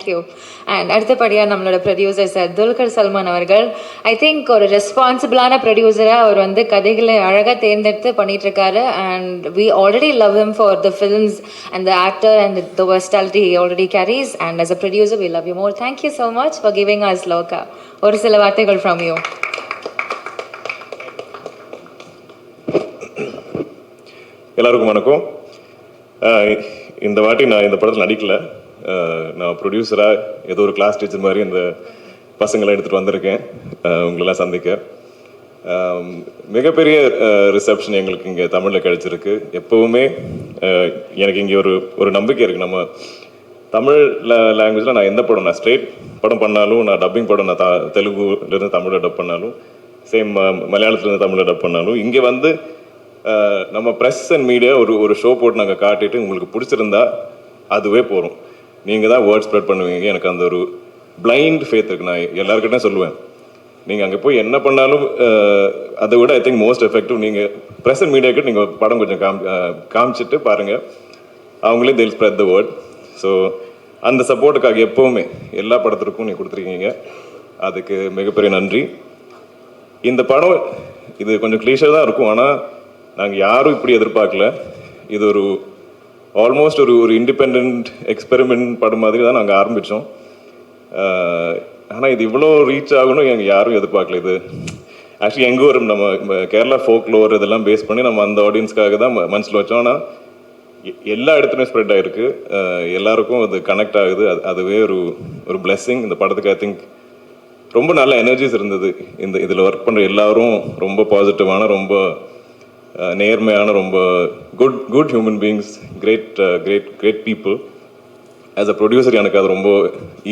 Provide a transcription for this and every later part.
Thank you. And அடுத்தபடியாக நம்மளோட producer sir Dulquer Salman அவர்கள், ஐ திங்க் ஒரு ரெஸ்பான்சிபிளான ப்ரொடியூசராக அவர் வந்து கதைகளை அழகாக தேர்ந்தெடுத்து பண்ணிகிட்ருக்காரு. And we already love him for the films and the actor and the versatility he already carries, and as a producer we love you more. Thank you so much for giving us Loka. ஒரு சில வார்த்தைகள் from you. எல்லாருக்கும் வணக்கம். இந்த வாட்டி நான் இந்த படத்தில் நடிக்கலை. நான் ப்ரொடியூசராக ஏதோ ஒரு கிளாஸ் டீச்சர் மாதிரி இந்த பசங்களை எடுத்துகிட்டு வந்திருக்கேன் உங்களெல்லாம் சந்திக்க. மிகப்பெரிய ரிசப்ஷன் எங்களுக்கு இங்கே தமிழில் கிடைச்சிருக்கு. எப்போவுமே எனக்கு இங்கே ஒரு நம்பிக்கை இருக்குது. நம்ம தமிழ் லாங்குவேஜில் நான் எந்த படம், நான் ஸ்ட்ரெயிட் படம் பண்ணாலும், நான் டப்பிங் படம், நான் தெலுங்குலேருந்து தமிழில் டப் பண்ணாலும், சேம் மலையாளத்துலேருந்து தமிழில் டப் பண்ணாலும், இங்கே வந்து நம்ம ப்ரெஸ் அண்ட் மீடியா ஒரு ஷோ போட்டு நாங்கள் காட்டிட்டு உங்களுக்கு பிடிச்சிருந்தா அதுவே போகிறோம். நீங்கள் தான் வேர்ட் ஸ்ப்ரெட் பண்ணுவீங்க. எனக்கு அந்த ஒரு பிளைண்ட் ஃபேத் இருக்குது. நான் எல்லாருக்கிட்டையும் சொல்லுவேன், நீங்கள் அங்கே போய் என்ன பண்ணாலும் அதை விட ஐ திங்க் மோஸ்ட் எஃபெக்டிவ் நீங்கள் ப்ரெஸ் அண்ட் மீடியாக்கிட்ட நீங்கள் படம் கொஞ்சம் காமிச்சிட்டு பாருங்கள், அவங்களே they'll spread the word. So அந்த சப்போர்ட்டுக்காக எப்போவுமே எல்லா படத்திற்கும் நீங்கள் கொடுத்துருக்கீங்க, அதுக்கு மிகப்பெரிய நன்றி. இந்த படம் இது கொஞ்சம் கிளீஷாக தான் இருக்கும், ஆனால் நாங்கள் யாரும் இப்படி எதிர்பார்க்கல. இது ஒரு ஆல்மோஸ்ட் ஒரு இண்டிபெண்ட் எக்ஸ்பெரிமெண்ட் படம் மாதிரி தான் நாங்கள் ஆரம்பித்தோம். ஆனால் இது இவ்வளோ ரீச் ஆகணும் எங்கள் யாரும் எதிர்பார்க்கல. இது ஆக்சுவலி எங்கள் ஊர் நம்ம கேரளா ஃபோக் லோர் இதெல்லாம் பேஸ் பண்ணி நம்ம அந்த ஆடியன்ஸ்க்காக தான் மனசில் வச்சோம். ஆனால் எல்லா இடத்துலையும் ஸ்ப்ரெட் ஆகிருக்கு, எல்லாருக்கும் அது கனெக்ட் ஆகுது. அதுவே ஒரு பிளெஸ்ஸிங் இந்த படத்துக்கு. ஐ திங்க் ரொம்ப நல்ல எனர்ஜிஸ் இருந்தது. இதில் ஒர்க் பண்ணுற எல்லாரும் ரொம்ப பாசிட்டிவான, ரொம்ப நேர்மையான, ரொம்ப good human beings, great people. As a producer எனக்கு அது ரொம்ப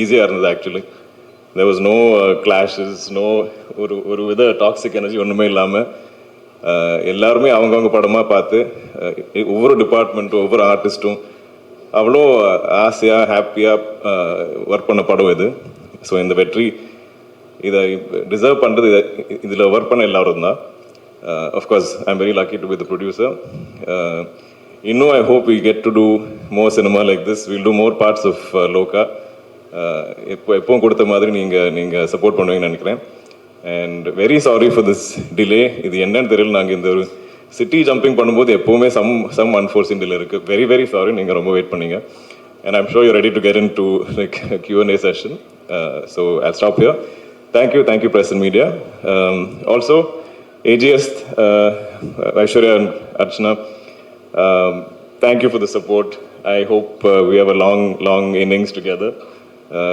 ஈஸியாக இருந்தது. Actually there was no clashes, no ஒரு வித டாக்ஸிக் எனர்ஜி ஒன்றுமே இல்லாமல் எல்லாருமே அவங்கவுங்க படமாக பார்த்து ஒவ்வொரு டிபார்ட்மெண்ட்டும் ஒவ்வொரு ஆர்டிஸ்ட்டும் அவ்வளோ ஆசையாக ஹாப்பியாக ஒர்க் பண்ண படம் இது. ஸோ இந்த வெற்றி இதை டிசர்வ் பண்ணுறது இதில் ஒர்க் பண்ண எல்லாரும் தான். Of course I am very lucky to be the producer. இன்னும் I hope we get to do more cinema like this. Will do more parts of Loka. எப்பவும் கொடுத்த மாதிரி நீங்கள் சப்போர்ட் பண்ணுவீங்கன்னு நினைக்கிறேன். And very sorry for this delay. இது என்னன்னு தெரியல. நாங்கள் இந்த ஒரு சிட்டி ஜம்பிங் பண்ணும்போது எப்போவுமே சம் அன்ஃபோர்சின் டிலே இருக்குது. Very very sorry. நீங்கள் ரொம்ப வெயிட் பண்ணீங்க. And I'm sure you ready to get in to like Q&A session. So I'll stop here. Thank you press and media. Also AGS, Aishwarya and Archana, thank you for the support. I hope we have a long innings together.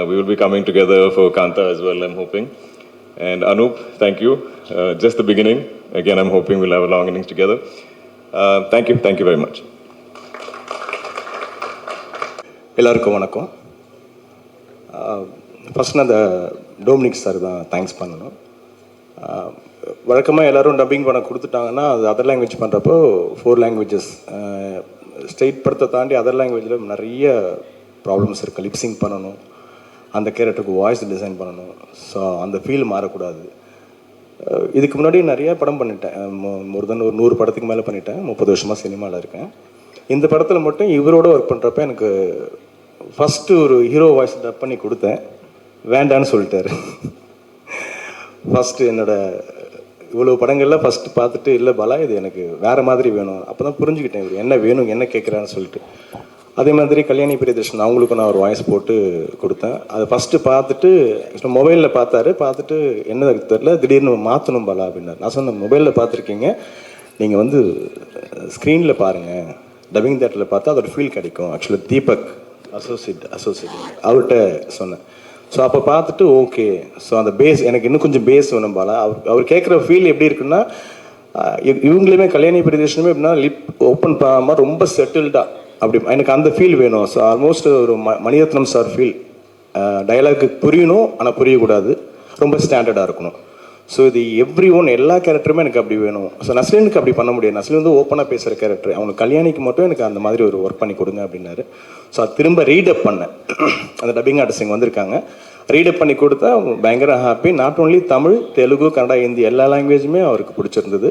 We will be coming together for Kanta as well, I'm hoping. And Anup, thank you. Just the beginning. Again, I'm hoping we'll have a long innings together. Thank you very much. எல்லாருக்கும் வணக்கம். First நான் அந்த Dominic sir தான் thanks பண்ணணும். வழக்கமாக எல்லோரும் dubbing படம் கொடுத்துட்டாங்கன்னா அது அதர் லாங்குவேஜ் பண்ணுறப்போ 4 லாங்குவேஜஸ் ஸ்டேட் படத்தை தாண்டி அதர் லாங்குவேஜில் நிறைய ப்ராப்ளம்ஸ் இருக்குது. லிப்சிங் பண்ணணும், அந்த கேரக்டருக்கு வாய்ஸ் டிசைன் பண்ணணும். ஸோ அந்த ஃபீல் மாறக்கூடாது. இதுக்கு முன்னாடி நிறைய படம் பண்ணிட்டேன். ஒரு 100 படத்துக்கு மேலே பண்ணிட்டேன். 30 வருஷமாக சினிமாவில் இருக்கேன். இந்த படத்தில் மட்டும் இவரோட ஒர்க் பண்ணுறப்ப எனக்கு ஃபஸ்ட்டு ஒரு ஹீரோ வாய்ஸ் டப் பண்ணி கொடுத்தேன். வேண்டான்னு சொல்லிட்டாரு. ஃபஸ்ட்டு இவ்வளோ படங்கள்லாம் ஃபஸ்ட்டு பார்த்துட்டு, இல்லை பாலா இது எனக்கு வேறு மாதிரி வேணும். அப்போ தான் புரிஞ்சுக்கிட்டேன் இவர் என்ன வேணும், என்ன கேட்குறான்னு சொல்லிட்டு. அதே மாதிரி கல்யாணி பிரியதர்ஷன் அவங்களுக்கும் நான் ஒரு வாய்ஸ் போட்டு கொடுத்தேன். அதை ஃபஸ்ட்டு பார்த்துட்டு மொபைலில் பார்த்துட்டு என்ன தெரில, திடீர்னு மாற்றணும் பாலா அப்படின்னாரு. நான் சொன்னேன், மொபைலில் பார்த்துருக்கீங்க, நீங்கள் வந்து ஸ்க்ரீனில் பாருங்கள், டப்பிங் தேட்டரில் பார்த்தா அதோட ஃபீல் கிடைக்கும். ஆக்சுவலாக தீபக் அசோசியேட் அவர்கிட்ட சொன்னேன். ஸோ அப்போ பார்த்துட்டு ஓகே, ஸோ அந்த பேஸ் எனக்கு இன்னும் கொஞ்சம் பேஸ் வேணும் பாலா. அவர் கேட்குற ஃபீல் எப்படி இருக்குன்னா, இவங்களுமே கல்யாணி பிரியதர்ஷனுமே எப்படின்னா லிப் ஓப்பன் பண்ணாமல் ரொம்ப செட்டில்டாக அப்படி எனக்கு அந்த ஃபீல் வேணும். ஸோ ஆல்மோஸ்ட் ஒரு மணிரத்னம் சார் ஃபீல். டயலாக்கு புரியணும், ஆனால் புரியக்கூடாது, ரொம்ப ஸ்டாண்டர்டாக இருக்கணும். ஸோ இது எவ்ரி ஒன் எல்லா கேரக்டருமே எனக்கு அப்படி வேணும். ஸோ நஸ்லினுக்கு அப்படி பண்ண முடியாது. நஸ்லின் வந்து ஓப்பனாக பேசுகிற கேரக்டர். அவனுக்கு கல்யாணிக்கு மட்டும் எனக்கு அந்த மாதிரி ஒரு ஒர்க் பண்ணி கொடுங்க அப்படின்னாரு. ஸோ அது திரும்ப ரீடப் பண்ணேன். அந்த டப்பிங் ஆர்டிஸ்ட் வந்திருக்காங்க, ரீடப் பண்ணி கொடுத்தா பயங்கர happy. Not only Tamil, Telugu, Kannada, Hindi எல்லா லாங்குவேஜுமே அவருக்கு பிடிச்சிருந்தது.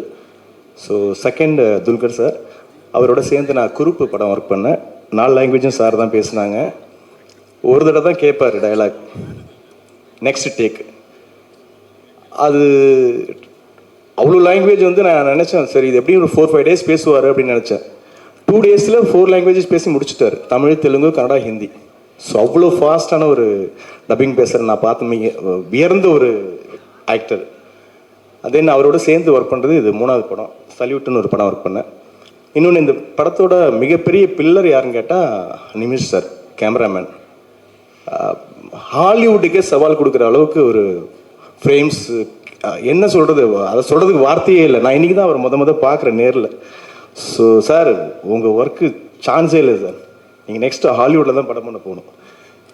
ஸோ செகண்ட் துல்கர் சார், அவரோட சேர்ந்து நான் குரூப்பு படம் ஒர்க் பண்ணேன். 4 லாங்குவேஜும் சார் தான் பேசினாங்க. ஒரு தடவை தான் கேட்பார் டயலாக், நெக்ஸ்ட் டேக். அது அவ்வளோ லாங்குவேஜ் வந்து நான் நினச்சேன், சரி இது எப்படியும் ஒரு 4-5 days பேசுவார் அப்படின்னு நினச்சேன். 2 daysல 4 languages பேசி முடிச்சுட்டார், தமிழ், தெலுங்கு, கன்னடா, ஹிந்தி. ஸோ அவ்வளோ ஃபாஸ்டான ஒரு டப்பிங் பேசுகிற நான் பார்த்து வியர்ந்த ஒரு ஆக்டர். அதே நான் அவரோட சேர்ந்து ஒர்க் பண்ணுறது இது 3வது படம். சல்யூட்னு ஒரு படம் ஒர்க் பண்ணேன். இன்னொன்று, இந்த படத்தோட மிகப்பெரிய பில்லர் யாருன்னு கேட்டால் நிமிஷ் சார், கேமராமேன். ஹாலிவுட்டுக்கே சவால் கொடுக்குற அளவுக்கு ஒரு ஃப்ரேம்ஸ், என்ன சொல்கிறது, அதை சொல்கிறதுக்கு வார்த்தையே இல்லை. நான் இன்றைக்கி தான் அவர் முத பார்க்குறேன் நேரில். ஸோ சார், உங்கள் ஒர்க்கு சான்ஸே இல்லை சார், நீங்கள் நெக்ஸ்ட்டு ஹாலிவுட்டில் தான் படம் பண்ண போகணும்.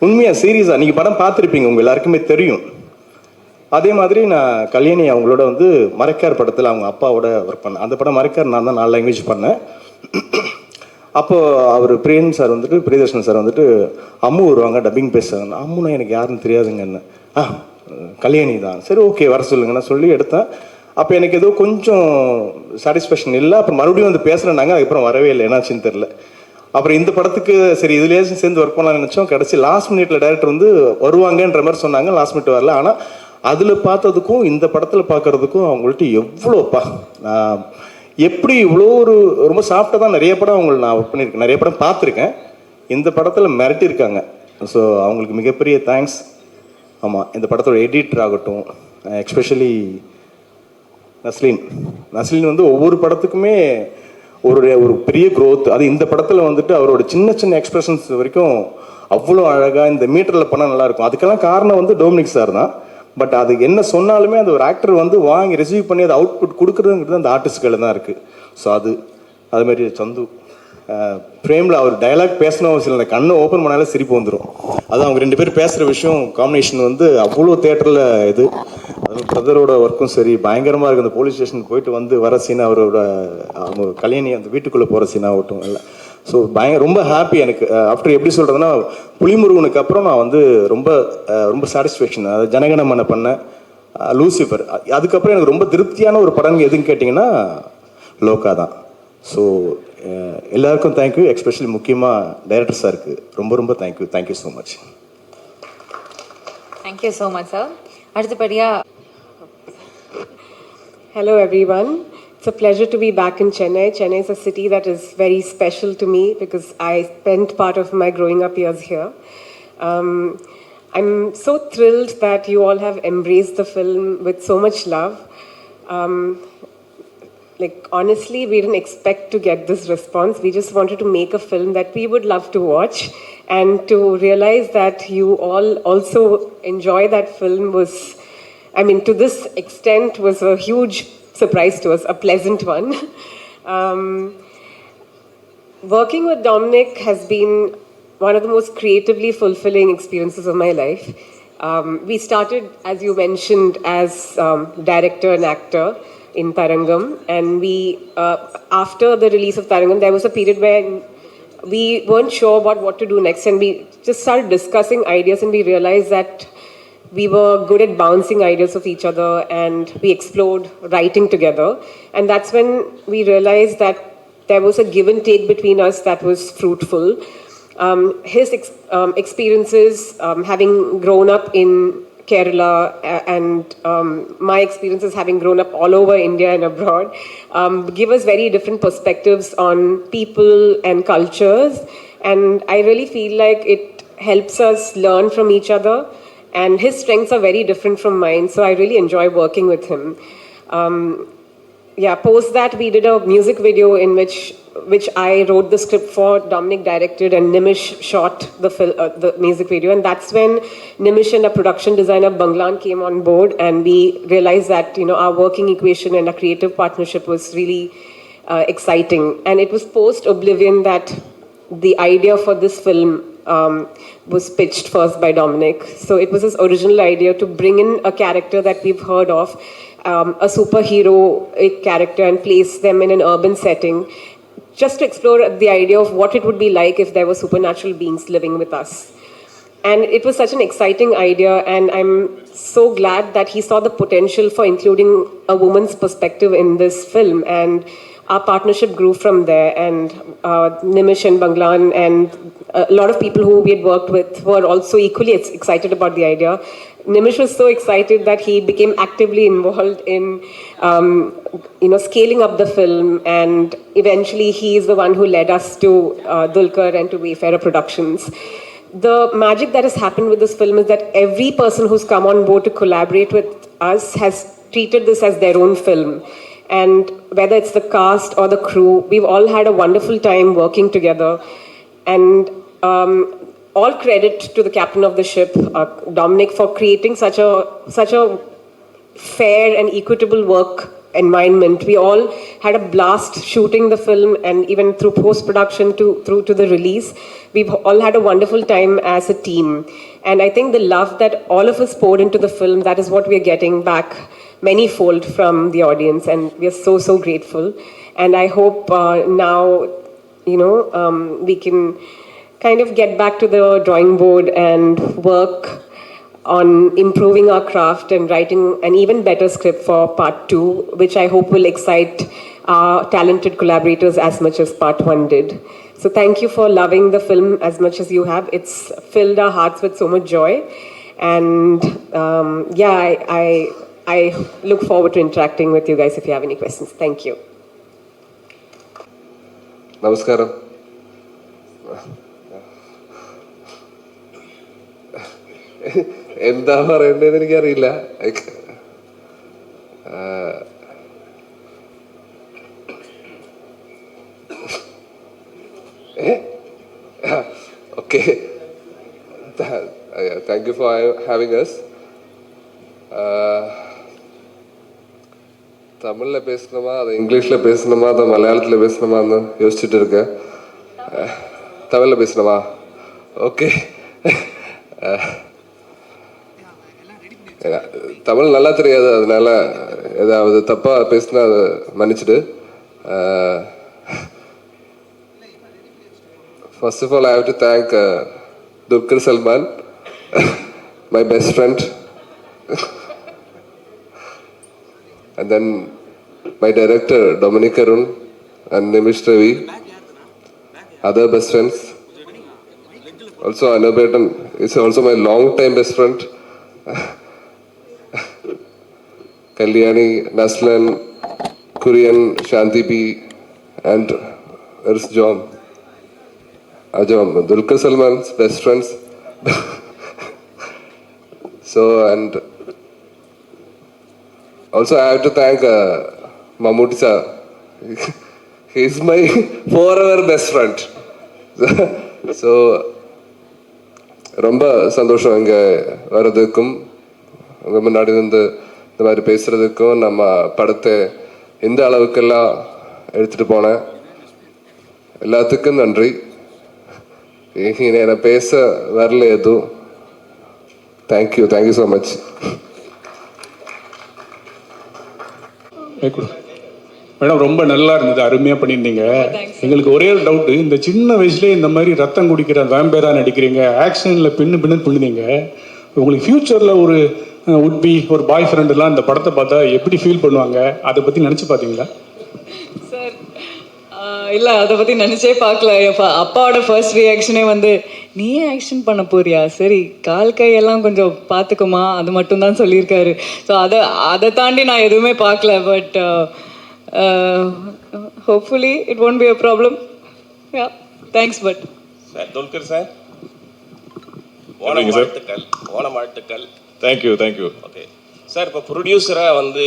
உண்மையாக சீரியஸாக நீங்கள் படம் பார்த்துருப்பீங்க, உங்கள் எல்லாருக்குமே தெரியும். அதே மாதிரி நான் கல்யாணி அவங்களோட வந்து மரைக்கார் படத்தில் அவங்க அப்பாவோட ஒர்க் பண்ணேன். அந்த படம் மரைக்கார் நான் தான் 4 language பண்ணேன். அப்போது அவர் பிரியதர்ஷன் சார் வந்துட்டு அம்மு வருவாங்க டப்பிங் பேசுவாங்க. அம்முனா எனக்கு யாருன்னு தெரியாதுங்கன்னு. கல்யாணி தான், சரி ஓகே வர சொல்லுங்கன்னு சொல்லி எடுத்தேன். அப்போ எனக்கு ஏதோ கொஞ்சம் சாட்டிஸ்ஃபேக்ஷன் இல்லை. அப்புறம் மறுபடியும் வந்து பேசுகிறேன்னாங்க, அதுக்கப்புறம் வரவே இல்லை, என்னாச்சுன்னு தெரில. அப்புறம் இந்த படத்துக்கு சரி இதுலேயே சேர்ந்து ஒர்க் பண்ணலாம்னு நினச்சோம். கடைசி லாஸ்ட் மினிட்ல டேரக்டர் வந்து வருவாங்கன்ற மாதிரி சொன்னாங்க, லாஸ்ட் மினிட் வரல. ஆனால் அதில் பார்த்ததுக்கும் இந்த படத்தில் பார்க்குறதுக்கும் அவங்கள்ட்ட எவ்வளோப்பா, நான் எப்படி இவ்வளோ ஒரு ரொம்ப சாஃப்டாக தான் நிறைய படம் அவங்களை நான் ஒர்க் பண்ணியிருக்கேன், நிறைய படம் பார்த்துருக்கேன். இந்த படத்தில் மிரட்டியிருக்காங்க. ஸோ அவங்களுக்கு மிகப்பெரிய தேங்க்ஸ். ஆமாம், இந்த படத்தோட எடிட்டர் ஆகட்டும், எக்ஸ்பெஷலி நஸ்லீன் வந்து ஒவ்வொரு படத்துக்குமே ஒரு பெரிய க்ரோத். அது இந்த படத்தில் வந்துட்டு அவரோட சின்ன சின்ன எக்ஸ்பிரஷன்ஸ் வரைக்கும் அவ்வளோ அழகாக இந்த மீட்டரில் பண்ணால் நல்லாயிருக்கும். அதுக்கெல்லாம் காரணம் வந்து டொமினிக் சார் தான். பட் அது என்ன சொன்னாலுமே அந்த ஒரு ஆக்டர் வந்து வாங்கி ரிசீவ் பண்ணி அது அவுட்புட் கொடுக்குறதுங்கிறது அந்த ஆர்டிஸ்ட்களில் தான் இருக்குது. ஸோ அதுமாரி சந்து ஃப்ரேமில் அவர் டைலாக் பேசணும், சில கண்ணை ஓப்பன் பண்ணாலே சிரிப்பு வந்துடும். அது அவங்க 2 பேர் பேசுகிற விஷயம் காம்பினேஷன் வந்து அவ்வளோ தேட்டரில் இது. அது பிரதரோட ஒர்க்கும் சரி பயங்கரமாக இருக்குது. அந்த போலீஸ் ஸ்டேஷன் போயிட்டு வந்து வர சீன், அவரோட அவங்க கல்யாணி அந்த வீட்டுக்குள்ளே போகிற சீனாகட்டும் இல்லை. ஸோ ரொம்ப ஹாப்பி எனக்கு. ஆஃப்டர் எப்படி சொல்கிறதுனா, புலிமுருகனுக்கு அப்புறம் நான் வந்து ரொம்ப சாட்டிஸ்ஃபேக்ஷன். அது ஜனகணமன பண்ணேன், லூசிஃபர். அதுக்கப்புறம் எனக்கு ரொம்ப திருப்தியான ஒரு படம் எதுன்னு கேட்டிங்கன்னா லோகா தான். ஸோ எல்லாருக்கும் தேங்க்யூ, எஸ்பெஷலி முக்கியமாக டைரக்டர் சாருக்கு ரொம்ப thank you so much. Thank you so much sir. அடுத்தபடியாக Hello everyone. It's a pleasure to be back in Chennai. Chennai is a city that is very special to me because I spent part of my growing up years here. I'm so thrilled that you all have embraced the film with so much love. Honestly, we didn't expect to get this response. We just wanted to make a film that we would love to watch, and to realize that you all also enjoy that film was, to this extent, was a huge surprise to us, a pleasant one. Working with Dominic has been one of the most creatively fulfilling experiences of my life. We started, as you mentioned, as director and actor in Tarangam, and after the release of Tarangam, there was a period where we weren't sure about what to do next, and we just started discussing ideas, and we realized that we were good at bouncing ideas of each other, and we explored writing together. And that's when we realized that there was a give and take between us that was fruitful. His experiences, having grown up in Kerala, and my experiences having grown up all over India and abroad, give us very different perspectives on people and cultures. And I really feel like it helps us learn from each other. And his strengths are very different from mine, so I really enjoy working with him. Post that, we did a music video in which I wrote the script for, Dominic directed, and Nimish shot the music video. And that's when Nimish and a production designer, Banglan, came on board, and we realized that our working equation and our creative partnership was really exciting. And it was post Oblivion that the idea for this film was pitched first by Dominic. So it was his original idea to bring in a character that we've heard of, a superhero character, and place them in an urban setting, just to explore the idea of what it would be like if there were supernatural beings living with us. And it was such an exciting idea, and I'm so glad that he saw the potential for including a woman's perspective in this film. And our partnership grew from there, and Nimish and Banglan and a lot of people who we had worked with were also equally excited about the idea. Nimish was so excited that he became actively involved in, scaling up the film, and eventually he is the one who led us to Dulquer and to Wayfarer Productions. The magic that has happened with this film is that every person who's come on board to collaborate with us has treated this as their own film. And whether it's the cast or the crew, we've all had a wonderful time working together. And all credit to the captain of the ship, Dominic, for creating such a fair and equitable work environment. We all had a blast shooting the film, and even through post-production through to the release, we've all had a wonderful time as a team. And I think the love that all of us poured into the film, that is what we are getting back manyfold from the audience, and we are so grateful. And I hope now, we can kind of get back to the drawing board and work on improving our craft and writing an even better script for part 2, which I hope will excite our talented collaborators as much as part 1 did. So thank you for loving the film as much as you have. It's filled our hearts with so much joy. And I look forward to interacting with you guys if you have any questions. Thank you. Namaskaram. എന്താ പറയണ്ടതെന്ന് എനിക്കറിയില്ല. Okay. Thank you for having us. தமிழில் பேசணுமா, அதை இங்கிலீஷில் பேசணுமா, அதை மலையாளத்தில் பேசணுமான்னு யோசிச்சுட்டு இருக்கேன். தமிழில் பேசணுமா? ஓகே. தமிழ் நல்லா தெரியாது, அதனால ஏதாவது தப்பாக பேசினா அதை மன்னிச்சுடு. First of all, I have to thank Dulquer Salman, my best friend, and then my director Dominic Arun and Nimish Ravi, other best friends. Also Anubetan is also my long-time best friend. Kalyani, Naslan, Kurian, Shanti P, and there's John. Ajam, Dulquer Salman's best friends. So, and also I have to thank Mammootty sir. He's my forever best friend. So, ரொம்ப சந்தோஷம் இங்கே வர்றதுக்கும் உங்கள் முன்னாடி வந்து இந்த மாதிரி பேசுகிறதுக்கும், நம்ம படத்தை எந்த அளவுக்கெல்லாம் எடுத்துகிட்டு போனேன் எல்லாத்துக்கும் நன்றி. என்னை பேச வரல எதுவும். Thank you so much. மேடம் ரொம்ப நல்லா இருந்தது, அருமையாக பண்ணியிருந்தீங்க. எங்களுக்கு ஒரே ஒரு டவுட்டு, இந்த சின்ன வயசுலேயே இந்த மாதிரி ரத்தம் குடிக்கிற வேம்பேராக நடிக்கிறீங்க, ஆக்ஷனில் பின்னு பண்ணுனீங்க. உங்களுக்கு ஃப்யூச்சரில் ஒரு உட்பி ஒரு பாய் ஃப்ரெண்டுலாம் இந்த படத்தை பார்த்தா எப்படி ஃபீல் பண்ணுவாங்க, அதை பற்றி நினச்சி பார்த்தீங்களா? சார் இல்லை, அதை பற்றி நினச்சே பார்க்கல. அப்பாவோட ஃபர்ஸ்ட் ரியாக்ஷனே வந்து நீ ஆக்ஷன் பண்ண போறியா, சரி கால் கையெல்லாம் கொஞ்சம் பார்த்துக்குமா, அது மட்டும்தான் சொல்லியிருக்காரு. ஸோ அதை தாண்டி நான் எதுவுமே பார்க்கல. But hopefully it won't be a problem. Yeah, thanks. But Dulquer sir, வாழ்த்துக்கள். தேங்க்யூ. ஓகே சார், இப்போ ப்ரொடியூசராக வந்து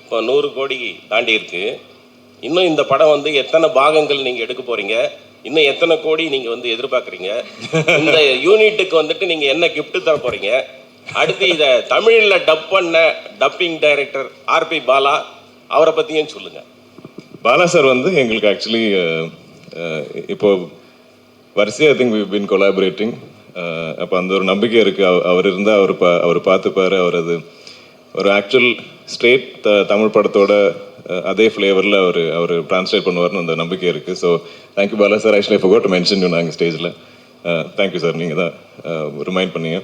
இப்போ 100 கோடி தாண்டி இருக்கு. இன்னும் இந்த படம் வந்து எத்தனை பாகங்கள் நீங்கள் எடுக்க போறீங்க, இன்னும் எத்தனை கோடி நீங்கள் வந்து எதிர்பார்க்குறீங்க, இந்த யூனிட்டுக்கு வந்துட்டு நீங்கள் என்ன கிஃப்ட் தர போறீங்க, அடுத்து இதை தமிழில் டப் பண்ண டப்பிங் டைரக்டர் ஆர்பி பாலா, அவரை பற்றியும் சொல்லுங்கள். பாலா சார் வந்து எங்களுக்கு ஆக்சுவலி இப்போ வரிசையாக I think we been collaborating. அப்போ அந்த ஒரு நம்பிக்கை இருக்குது. அவர் இருந்தால் அவர் பார்த்துப்பார். அவர் அது ஒரு ஆக்சுவல் ஸ்ட்ரெயிட் தமிழ் படத்தோட அதே ஃப்ளேவரில் அவர் ட்ரான்ஸ்லேட் பண்ணுவார்னு அந்த நம்பிக்கை இருக்குது. So thank you Bala sir. Actually இப்போ கோட் மென்ஷன் நாங்கள் ஸ்டேஜில். தேங்க்யூ சார், நீங்கள் தான் ரிமைண்ட் பண்ணீங்க.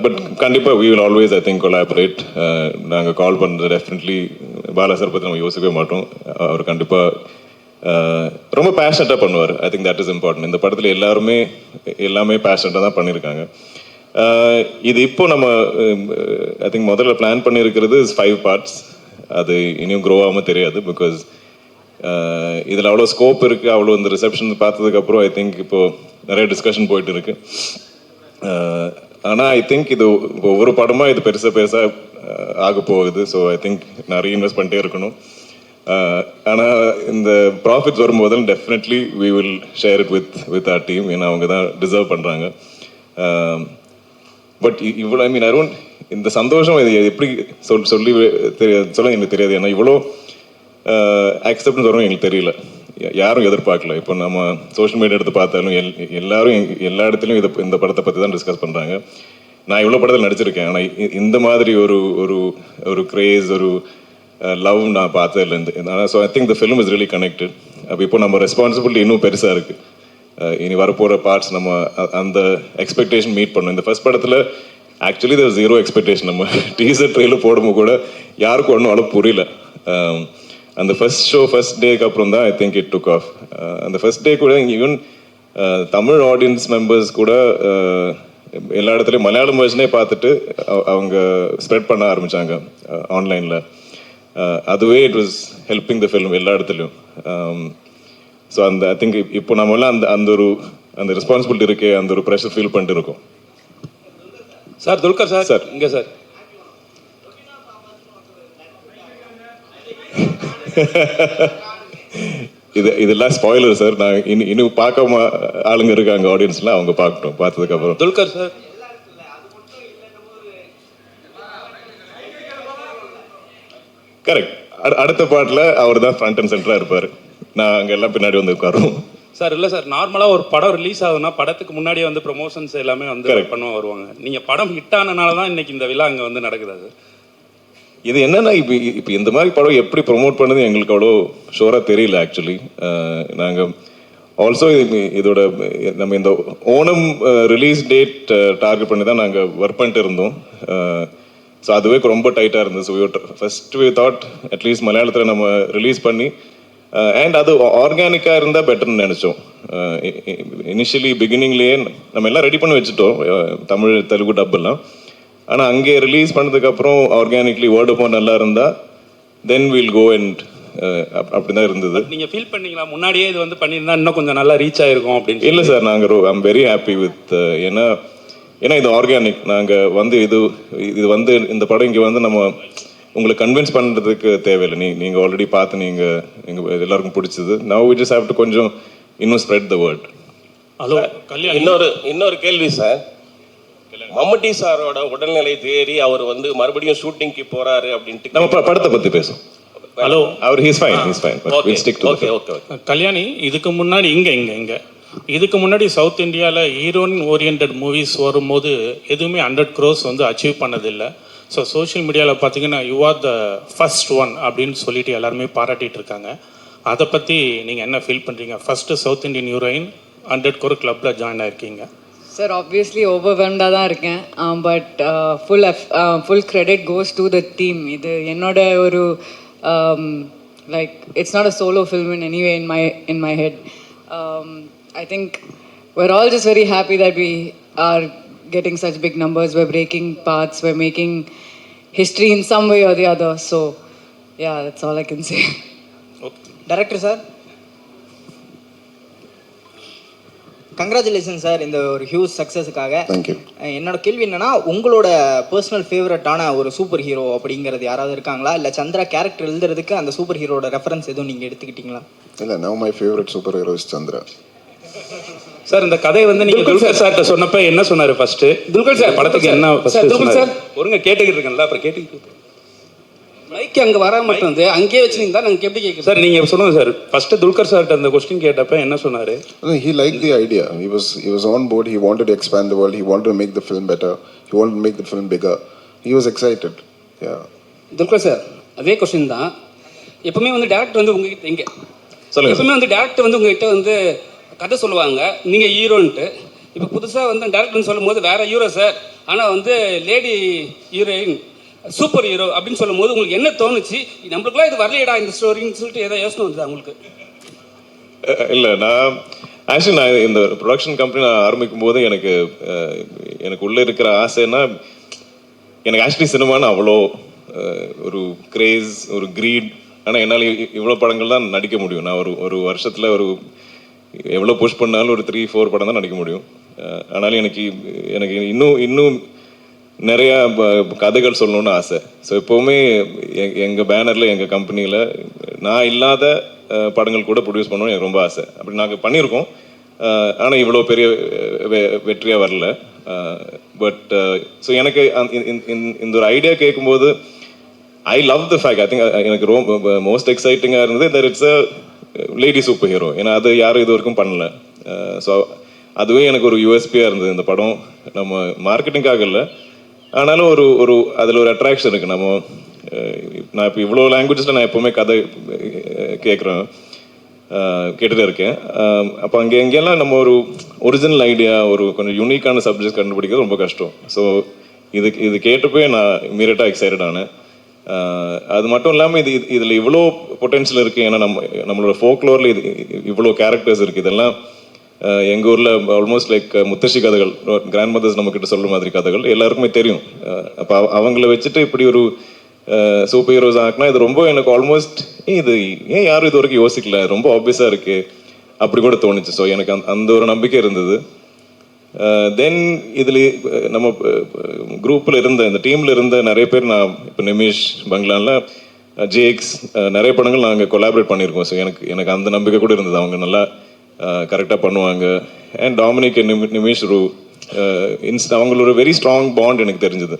பட் கண்டிப்பாக we will always I think collaborate. நாங்கள் கால் பண்ணுறது டெஃபினெட்லி பாலா சார் பற்றி நம்ம யோசிக்கவே மாட்டோம். அவர் கண்டிப்பாக ரொம்ப பேஷனட்டாக பண்ணுவார். I think that is important. இந்த படத்தில் எல்லாமே பேஷனட்டாக தான் பண்ணியிருக்காங்க. இது இப்போ நம்ம ஐ திங்க் முதல்ல பிளான் பண்ணியிருக்கிறது 5 parts. அது இனியும் க்ரோ ஆகாமல் தெரியாது. பிகாஸ் இதில் அவ்வளோ ஸ்கோப் இருக்குது. அவ்வளோ இந்த ரிசப்ஷன் பார்த்ததுக்கப்புறம் ஐ திங்க் இப்போது நிறைய டிஸ்கஷன் போயிட்டு இருக்கு. ஆனால் ஐ திங்க் இது இப்போ ஒரு படமாக இது பெருசாக ஆக போகுது. ஸோ ஐ திங்க் நிறைய இன்வெஸ்ட் பண்ணிட்டே இருக்கணும். ஆனால் இந்த ப்ராஃபிட்ஸ் வரும்போது definitely we will share it with our team. ஏன்னா அவங்க தான் டிசர்வ் பண்ணுறாங்க. பட் இவ்வளோ ஐ மீன் ஐ டோன்ட் இந்த சந்தோஷம் இது எப்படி சொல்ல எனக்கு தெரியாது. ஏன்னா இவ்வளோ அக்செப்டன்ஸ் வரும் எங்களுக்கு தெரியல. யாரும் எதிர்பார்க்கல. இப்போ நம்ம சோஷியல் மீடியா எடுத்து பார்த்தாலும் எல்லாரும் எல்லா இடத்துலையும் இந்த படத்தை பற்றி தான் டிஸ்கஸ் பண்ணுறாங்க. நான் இவ்வளோ படத்தில் நடிச்சிருக்கேன். ஆனால் இந்த மாதிரி ஒரு கிரேஸ் ஒரு லவ் நான் பார்த்ததில்லை. So I think the film is really connected. அப்போ இப்போ நம்ம ரெஸ்பான்சிபிலிட்டி இன்னும் பெருசாக இருக்குது. இனி வரப்போகிற பார்ட்ஸ் நம்ம அந்த எக்ஸ்பெக்டேஷன் மீட் பண்ணணும். இந்த ஃபர்ஸ்ட் படத்தில் ஆக்சுவலி தேர் 0 எக்ஸ்பெக்டேஷன். நம்ம டீசர் ட்ரெயிலர் போடும்போது கூட யாருக்கும் ஒன்றும் அவ்வளோ புரியல. அந்த ஃபர்ஸ்ட் டேக்கு அப்புறம் தான் I think it took off. அந்த ஃபர்ஸ்ட் டே கூட ஈவன் தமிழ் ஆடியன்ஸ் மெம்பர்ஸ் கூட எல்லா இடத்துலையும் மலையாளம் வெர்ஷனே பார்த்துட்டு அவங்க ஸ்ப்ரெட் பண்ண ஆரம்பித்தாங்க ஆன்லைனில். அதுவே it was helping the film எல்லா இடத்துலையும். ஸோ ஐ திங்க் இப்போ நம்மளாம் அந்த ரெஸ்பான்சிபிலிட்டி இருக்கே, அந்த ஒரு ப்ரெஷர் ஃபீல் பண்ணிட்டு இருக்கோம். சார் துல்கர் சார் இங்கே சார் இதெல்லாம் ஸ்பாயிலர் சார். நான் இன்னும் பார்க்காம ஆளுங்க இருக்காங்க ஆடியன்ஸ்லாம், அவங்க பார்க்கட்டும். பார்த்ததுக்கு அப்புறம் துல்கர் சார் கரெக்ட். அடுத்த பாட்டில் அவர் தான் ஃப்ரண்ட் அண்ட் சென்டராக இருப்பார். நான் அங்கே எல்லாம் பின்னாடி வந்து உட்காருவோம். சார் இல்லை சார், நார்மலாக ஒரு படம் ரிலீஸ் ஆகுதுன்னா படத்துக்கு முன்னாடியே வந்து ப்ரொமோஷன்ஸ் எல்லாமே வந்து பண்ணுவோம் வருவாங்க. நீங்கள் படம் ஹிட் ஆனனால தான் இன்னைக்கு இந்த விழா அங்கே வந்து நடக்குது. அது இது என்னன்னா இப்போ இந்த மாதிரி படம் எப்படி ப்ரொமோட் பண்ணது எங்களுக்கு அவ்வளோ ஷோராக தெரியல ஆக்சுவலி. நாங்கள் ஆல்சோ இதோட நம்ம இந்த ஓணம் ரிலீஸ் டேட் டார்கெட் பண்ணி தான் நாங்கள் ஒர்க் பண்ணிட்டு இருந்தோம். ஸோ அதுவே ரொம்ப டைட்டாக இருந்தது. So first we thought at least மலையாளத்தில் நம்ம ரிலீஸ் பண்ணி அண்ட் அது ஆர்கானிக்காக இருந்தால் பெட்டர்னு நினச்சோம். இனிஷியலி பிகினிங்லேயே நம்ம எல்லாம் ரெடி பண்ணி வச்சுட்டோம், தமிழ் தெலுங்கு டப்பெல்லாம். ஆனால் அங்கே ரிலீஸ் பண்ணதுக்கப்புறம் ஆர்கானிக்லி வேர்ட் ஆஃப் நல்லா இருந்தால் தென் வில் கோ அண்ட் அப்படி தான் இருந்தது. நீங்கள் ஃபீல் பண்ணீங்களா முன்னாடியே இது வந்து பண்ணியிருந்தா இன்னும் கொஞ்சம் நல்லா ரீச் ஆகிருக்கும் அப்படின்னு? இல்லை சார், நாங்கள் ஐம் வெரி ஹாப்பி வித் ஏன்னா இது ஆர்கானிக். நாங்கள் வந்து இது வந்து இந்த படம் இங்கே வந்து நம்ம உங்களை கன்வின்ஸ் பண்ணுறதுக்கு தேவையில்லை. நீங்கள் ஆல்ரெடி பார்த்து எங்கள் எல்லாருக்கும் பிடிச்சது. Now we just have to கொஞ்சம் இன்னும் ஸ்ப்ரெட் த வேர்ட். ஹலோ இன்னொரு கேள்வி சார். மம்முட்டி சாரோட உடல்நிலை தேறி அவர் வந்து மறுபடியும் ஷூட்டிங்க்கு போறாரு அப்படின்ட்டு நம்ம படத்தை பற்றி பேசும். ஹலோ அவர் ஹீஸ் ஃபைன். கல்யாணி, இதுக்கு முன்னாடி இங்கே இதுக்கு முன்னாடி சவுத் இந்தியாவில் ஹீரோயின் ஓரியன்ட் மூவிஸ் வரும்போது எதுவுமே 100 crores வந்து அச்சீவ் பண்ணதில்லை. ஸோ சோஷியல் மீடியாவில் பார்த்தீங்கன்னா you are the first one அப்படின்னு சொல்லிட்டு எல்லாருமே பாராட்டிட்டு இருக்காங்க. அதை பற்றி நீங்கள் என்ன ஃபீல் பண்ணுறீங்க? First south Indian heroine 100 crore கிளப்பில் ஜாயின் ஆயிருக்கீங்க. சார் ஆப்வியஸ்லி ஓவர்வெல்ம்டாக தான் இருக்கேன். But full credit goes to the team. இது என்னோட ஒரு like it's not a solo film in anyway in my head. I think we're all just very happy that we are getting such big numbers. We're breaking paths. We're making history in some way or the other. So, yeah, that's all I can say. Okay. Director sir, congratulations sir இந்த ஒரு huge சக்ஸஸுக்காக. Thank you. என்னோட கேள்வி என்னன்னா, உங்களோட personal ஃபேவரட்டான ஒரு super hero அப்படிங்கிறது யாராவது இருக்காங்களா? இல்லை சந்திரா கேரக்டர் எழுதுறதுக்கு அந்த சூப்பர் ஹீரோட ரெஃபரன்ஸ் எதுவும் நீங்கள் எடுத்துக்கிட்டீங்களா? இல்லை, now my favourite super hero is Chandra. Sir இந்த கதையை வந்து நீங்கள் துல்கர் சார்கிட்ட சொன்னப்ப என்ன சொன்னார்? ஃபர்ஸ்ட் துல்கர் சார் படத்துக்கு என்ன சார் ஒருங்க கேட்டுக்கிட்டு இருக்கேன்ல, அப்புறம் கேட்டுக்கிட்டு மைக் அங்கே வர மட்டும் வந்து அங்கேயே வச்சுருந்தா நாங்கள் எப்படி கேட்குறோம் சார்? நீங்கள் சொல்லுங்கள் சார். ஃபர்ஸ்ட் துல்கர் சார்கிட்ட அந்த கொஸ்டின் கேட்டப்ப என்ன சொன்னார்? He liked the idea. He was on board. He wanted to expand the world. He wanted to make the film better. He wanted to make the film bigger. He was excited. Yeah. Dulquer sir அதே question தான். எப்பவுமே வந்து director வந்து உங்ககிட்ட எப்பவுமே வந்து director வந்து உங்ககிட்ட வந்து கதை சொல்லுவாங்க, நீங்கள் ஹீரோன்ட்டு. இப்போ புதுசாக வந்து டேரக்டர்னு சொல்லும் போது வேற ஹீரோ சார், ஆனால் வந்து லேடி ஹீரோயின் சூப்பர் ஹீரோ அப்படின்னு சொல்லும் போது உங்களுக்கு என்ன தோணுச்சு? நம்மளுக்குலாம் இது வரலையடா இந்த ஸ்டோரின்னு சொல்லிட்டு ஏதோ யோசனை வந்ததா உங்களுக்கு? இல்லை, நான் இந்த ப்ரொடக்ஷன் கம்பெனி நான் ஆரம்பிக்கும் போது எனக்கு உள்ளே இருக்கிற ஆசைன்னா, எனக்கு ஆக்சுவலி சினிமான்னு அவ்வளோ ஒரு கிரேஸ், ஒரு க்ரீட். ஆனால் என்னால் இவ்வளோ படங்கள் தான் நடிக்க முடியும். நான் ஒரு வருஷத்தில் எவ்வளோ புஷ் பண்ணாலும் ஒரு 3-4 படம் தான் நடிக்க முடியும். ஆனாலும் எனக்கு இன்னும் நிறையா கதைகள் சொல்லணும்னு ஆசை. ஸோ எப்போவுமே எங்கள் பேனரில், எங்கள் கம்பெனியில் நான் இல்லாத படங்கள் கூட ப்ரொடியூஸ் பண்ணணும்னு எனக்கு ரொம்ப ஆசை. அப்படி நாங்கள் பண்ணியிருக்கோம். ஆனால் இவ்வளோ பெரிய வெற்றியாக வரல. பட் ஸோ எனக்கு இந்த ஒரு ஐடியா கேட்கும்போது I love the fact. I think எனக்கு ரொம்ப மோஸ்ட் எக்ஸைட்டிங்காக இருந்தது that it's a lady super hero. ஏன்னா அது யாரும் இது வரைக்கும் பண்ணல. ஸோ அதுவே எனக்கு ஒரு யூஎஸ்பியாக இருந்தது. இந்த படம் நம்ம மார்க்கெட்டிங்காக இல்லை, ஆனாலும் ஒரு அதில் ஒரு அட்ராக்ஷன் இருக்குது. நான் இப்போ இவ்வளோ லாங்குவேஜஸில் நான் எப்போவுமே கதை கேட்டுகிட்டே இருக்கேன். அப்போ எங்கெல்லாம் நம்ம ஒரு ஒரிஜினல் ஐடியா, ஒரு கொஞ்சம் யூனிக்கான சப்ஜெக்ட் கண்டுபிடிக்கிறது ரொம்ப கஷ்டம். ஸோ இது கேட்டப்போ நான் இமீடியட்டாக எக்ஸைட்டட் ஆனேன். அது மட்டும் இல்லாமல் இதில் இவ்வளோ பொட்டென்ஷியல் இருக்குது. ஏன்னா நம்மளோட ஃபோக்லோரில் இவ்வளோ கேரக்டர்ஸ் இருக்குது. இதெல்லாம் எங்கள் ஊரில் ஆல்மோஸ்ட் லைக் முத்தശ്ശി கதைகள், கிராண்ட் மதர்ஸ் நம்மக்கிட்ட சொல்கிற மாதிரி கதைகள் எல்லாருக்குமே தெரியும். அப்போ அவங்கள வச்சுட்டு இப்படி ஒரு சூப்பர் ஹீரோஸ் ஆக்குனா இது ரொம்ப எனக்கு ஆல்மோஸ்ட் இது ஏன் யாரும் இது வரைக்கும் யோசிக்கல, ரொம்ப ஆப்வியஸாக இருக்குது அப்படி கூட தோணுச்சு. ஸோ எனக்கு அந்த ஒரு நம்பிக்கை இருந்தது. தென் இதில் நம்ம குரூப்பில் இந்த டீமில் இருந்த நிறைய பேர், நான் இப்போ நிமிஷ் பங்களானில், ஜேக்ஸ், நிறைய படங்கள் நாங்கள் கொலாபரேட் பண்ணியிருக்கோம். ஸோ எனக்கு அந்த நம்பிக்கை கூட இருந்தது, அவங்க நல்லா கரெக்டாக பண்ணுவாங்க. அண்ட் டாமினிக் நிமிஷ் அவங்களோட வெரி ஸ்ட்ராங் பாண்ட் எனக்கு தெரிஞ்சது.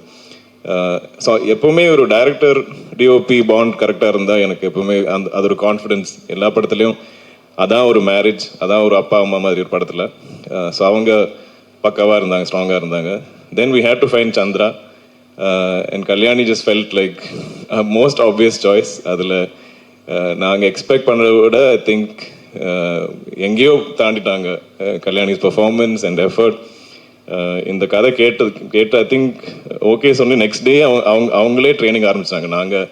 ஸோ எப்போவுமே ஒரு டைரக்டர் டிஓபி பாண்ட் கரெக்டாக இருந்தால் எனக்கு எப்போவுமே அது ஒரு கான்ஃபிடென்ஸ். எல்லா படத்துலையும் அதான் ஒரு மேரேஜ், அதான் ஒரு அப்பா அம்மா மாதிரி ஒரு படத்தில். ஸோ அவங்க பக்காவாக இருந்தாங்க, ஸ்ட்ராங்காக இருந்தாங்க. Then we had to find Chandra and Kalyani just felt like most obvious choice. அதில் நாங்கள் எக்ஸ்பெக்ட் பண்ணுறத விட ஐ திங்க் எங்கேயோ தாண்டிட்டாங்க கல்யாணிஸ் பர்ஃபார்மன்ஸ் அண்ட் எஃபர்ட். இந்த கதை கேட்டு ஐ திங்க் ஓகே சொல்லி நெக்ஸ்ட் டே அவங்களே ட்ரைனிங் ஆரம்பிச்சாங்க. நாங்கள்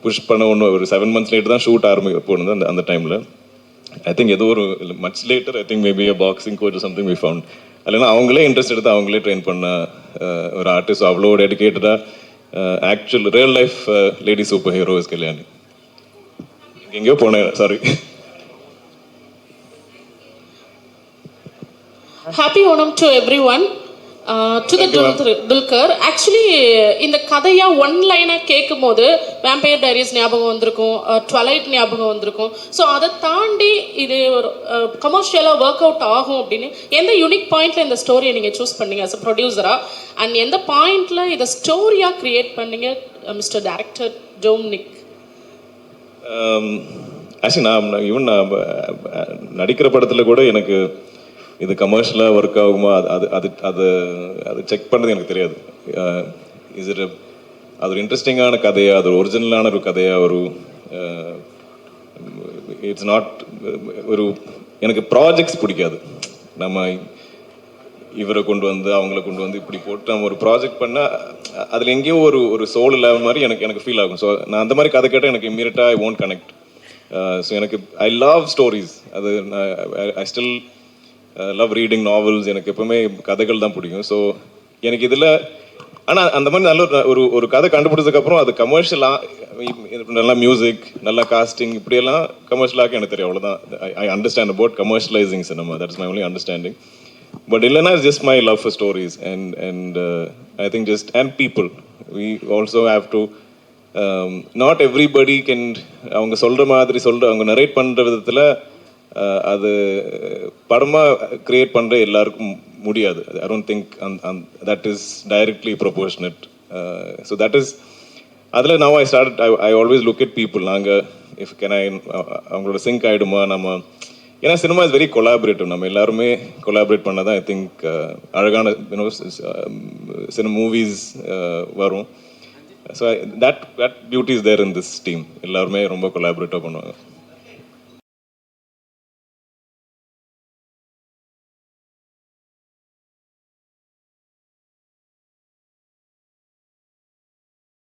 புஷ் பண்ண ஒரு 7 months லேட்டு தான் ஷூட் போனது. அந்த டைமில் ஐ திங்க் ஏதோ ஒரு much later, I think maybe boxing coach something we found. இல்லைன்னா அவங்களே இன்ட்ரெஸ்ட் எடுத்து அவங்களே ட்ரெயின் பண்ண ஒரு ஆர்டிஸ்ட். அவ்வளோ டெடிக்கேட்டடாக actual real life lady super heroes Kalyani. எங்கேயோ போனேன், sorry. Happy Onam to everyone. To the Dulquer. Actually, இந்த கதையா ஒன் லைனாக கேட்கும் போது வேம்பயர் டைரிஸ் ஞாபகம் வந்திருக்கும், ட்வலைட் ஞாபகம் வந்திருக்கும். ஸோ அதை தாண்டி இது ஒரு கமர்ஷியலாக ஒர்க் அவுட் ஆகும் அப்படின்னு எந்த யூனிக் பாயிண்ட்ல இந்த ஸ்டோரியை நீங்கள் சூஸ் பண்ணீங்க அஸ் அ ப்ரொடியூசரா? அண்ட் எந்த பாயிண்ட்ல இதை ஸ்டோரியாக கிரியேட் பண்ணீங்க மிஸ்டர் டைரக்டர் டொமினிக்? ஆக்சுவலி நான் நடிக்கிற படத்தில் கூட எனக்கு இது கமர்ஷியலாக ஒர்க் ஆகுமா அது செக் பண்ணுறது எனக்கு தெரியாது. அது ஒரு இன்ட்ரெஸ்டிங்கான கதையா, அது ஒரு ஒரிஜினலான ஒரு கதையா, இட்ஸ் நாட் எனக்கு ப்ராஜெக்ட்ஸ் பிடிக்காது. நம்ம இவரை கொண்டு வந்து அவங்கள கொண்டு வந்து இப்படி போட்டு நம்ம ஒரு ப்ராஜெக்ட் பண்ணால் அதில் எங்கேயோ ஒரு சோல் இல்லாத மாதிரி எனக்கு ஃபீல் ஆகும். ஸோ நான் அந்த மாதிரி கதை கேட்டால் எனக்கு இம்மீடியட்டாக ஐ ஒன்ட் கனெக்ட். ஸோ எனக்கு ஐ லவ் ஸ்டோரிஸ். அது I still love reading novels. எனக்கு எப்பவுமே கதைகள் தான் பிடிக்கும். ஸோ எனக்கு இதில் ஆனால் அந்த மாதிரி நல்ல ஒரு கதை கண்டுபிடிச்சதுக்கப்புறம் அது கமர்ஷியலாக நல்லா மியூசிக், நல்லா காஸ்டிங், இப்படியெல்லாம் கமர்ஷியலாக எனக்கு தெரியும். அவ்வளோதான். I understand about commercialising cinema. That's my only understanding. But இல்லைனா it's just my love for stories and I think just and people. We also have to not everybody can அவங்க சொல்கிற மாதிரி அவங்க நரேட் பண்ணுற விதத்தில் அது படமாக க்ரியேட் பண்ணுற எல்லாருக்கும் முடியாது. I don't think that is directly proportionate. So that is அதில் now I always look at people. நாங்கள் அவங்களோட சிங்க் ஆகிடுமா நம்ம, ஏன்னா சினிமா இஸ் வெரி கொலாபரேட்டிவ். நம்ம எல்லாருமே கொலாபரேட் பண்ணால் தான் ஐ திங்க் அழகான சினிமா மூவிஸ் வரும். So that beauty is there in this team. எல்லாருமே ரொம்ப கொலாபரேட்டிவாக பண்ணுவாங்க.